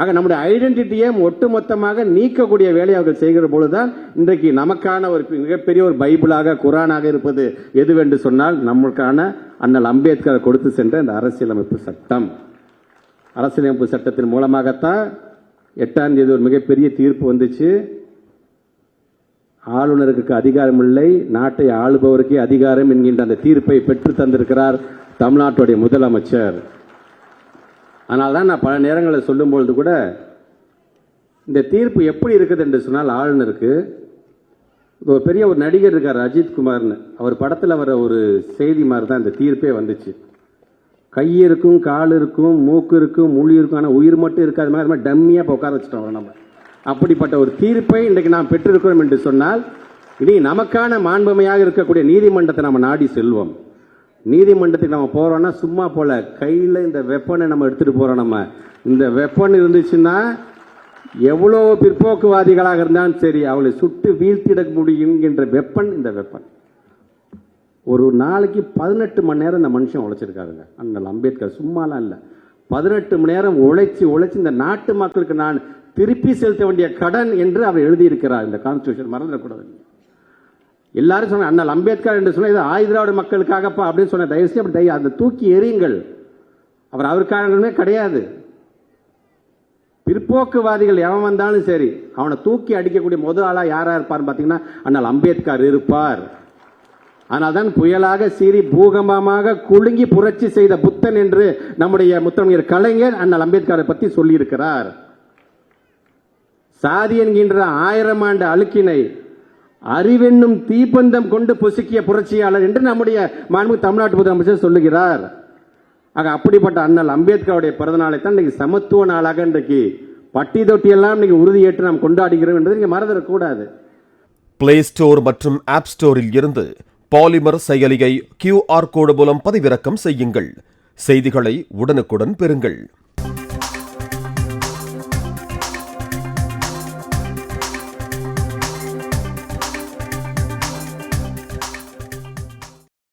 ஆக நம்முடைய ஐடென்டிட்டியை ஒட்டுமொத்தமாக நீக்கக்கூடிய வேலையை அவர்கள் செய்கிற பொழுதுதான் இன்றைக்கு நமக்கான ஒரு மிகப்பெரிய ஒரு பைபிளாக குரானாக இருப்பது எதுவென்று சொன்னால் நமக்கான அண்ணல் அம்பேத்கர் கொடுத்து சென்ற இந்த அரசியலமைப்பு சட்டம். அரசியலமைப்பு சட்டத்தின் மூலமாகத்தான் 8ஆம் தேதி ஒரு மிகப்பெரிய தீர்ப்பு வந்துச்சு. ஆளுநருக்கு அதிகாரம் இல்லை, நாட்டை ஆளுபவருக்கே அதிகாரம் என்கின்ற அந்த தீர்ப்பை பெற்று தந்திருக்கிறார் தமிழ்நாட்டுடைய முதலமைச்சர். அதனால்தான் நான் பல நேரங்களில் சொல்லும்பொழுது கூட இந்த தீர்ப்பு எப்படி இருக்குது என்று சொன்னால், ஆளுநருக்கு ஒரு பெரிய ஒரு நடிகர் இருக்கார் அஜித் குமார்னு, அவர் படத்தில் வர ஒரு செய்தி மாதிரி தான் இந்த தீர்ப்பே வந்துச்சு. கை இருக்கும், கால் இருக்கும், மூக்கு இருக்கும், மொழி இருக்கும், ஆனால் உயிர் மட்டும் இருக்காது மாதிரி டம்மியாக இப்போ உட்கார வச்சுட்டோம் நம்ம. அப்படிப்பட்ட ஒரு தீர்ப்பை இன்றைக்கு நாம் பெற்றிருக்கிறோம் என்று சொன்னால், இனி நமக்கான மாண்புமையாக இருக்கக்கூடிய நீதிமன்றத்தை நம்ம நாடி செல்வோம். நீதிமன்றத்துக்கு நம்ம போறோம்னா சும்மா போல கையில் இந்த வெப்பனை நம்ம எடுத்துட்டு போறோம். நம்ம இந்த வெப்பன் இருந்துச்சுன்னா எவ்வளோ பிற்போக்குவாதிகளாக இருந்தாலும் சரி அவளை சுட்டு வீழ்த்திட முடியுங்கின்ற வெப்பன் இந்த வெப்பன். ஒரு நாளைக்கு 18 மணி நேரம் இந்த மனுஷன் உழைச்சிருக்காருங்க அண்ணல் அம்பேத்கர். சும்மாலாம் இல்லை, 18 மணி நேரம் உழைச்சி இந்த நாட்டு மக்களுக்கு நான் திருப்பி செலுத்த வேண்டிய கடன் என்று அவர் எழுதியிருக்கிறார் இந்த கான்ஸ்டிடியூஷன். மறந்துடக்கூடாது. எல்லாரும் சொன்ன அண்ணல் அம்பேத்கர் என்று சொன்ன இது ஆயுதிராவிட மக்களுக்காகப்பா அப்படின்னு சொன்ன தயவுசெய்து அப்படி அந்த தூக்கி எறியுங்கள். அவர் அவருக்காகவே கிடையாது. பிற்போக்குவாதிகள் எவன் வந்தாலும் சரி அவனை தூக்கி அடிக்கக்கூடிய முதல் ஆளா யாரா இருப்பார் பார்த்தீங்கன்னா அண்ணல் அம்பேத்கர் இருப்பார். அதனால்தான் புயலாக சீறி பூகம்பமாக குலுங்கி புரட்சி செய்த புத்தன் என்று நம்முடைய முத்தமிழர் கலைஞர் அண்ணல் அம்பேத்கரை பற்றி சொல்லியிருக்கிறார். சாதி என்கின்ற 1000 ஆண்டு அழுக்கினை அறிவென்னும் தீப்பந்தம் கொண்டு பொசுக்கிய புரட்சியாளர் என்று நம்முடைய மாண்பு தமிழ்நாட்டு முதலமைச்சர் சொல்லுகிறார். ஆக அப்படிப்பட்ட அண்ணல் அம்பேத்கருடைய பிறந்த நாளை தான் இன்றைக்கு சமத்துவ நாளாக இன்றைக்கு பட்டி தொட்டியெல்லாம் இன்னைக்கு உறுதியேற்று நாம் கொண்டாடுகிறோம் என்பதை நீங்க மறந்துடக்கூடாது. பிளே ஸ்டோர் மற்றும் ஆப் ஸ்டோரில் இருந்து பாலிமர் செயலியை QR கோடு மூலம் பதிவிறக்கம் செய்யுங்கள். செய்திகளை உடனுக்குடன் பெறுங்கள்.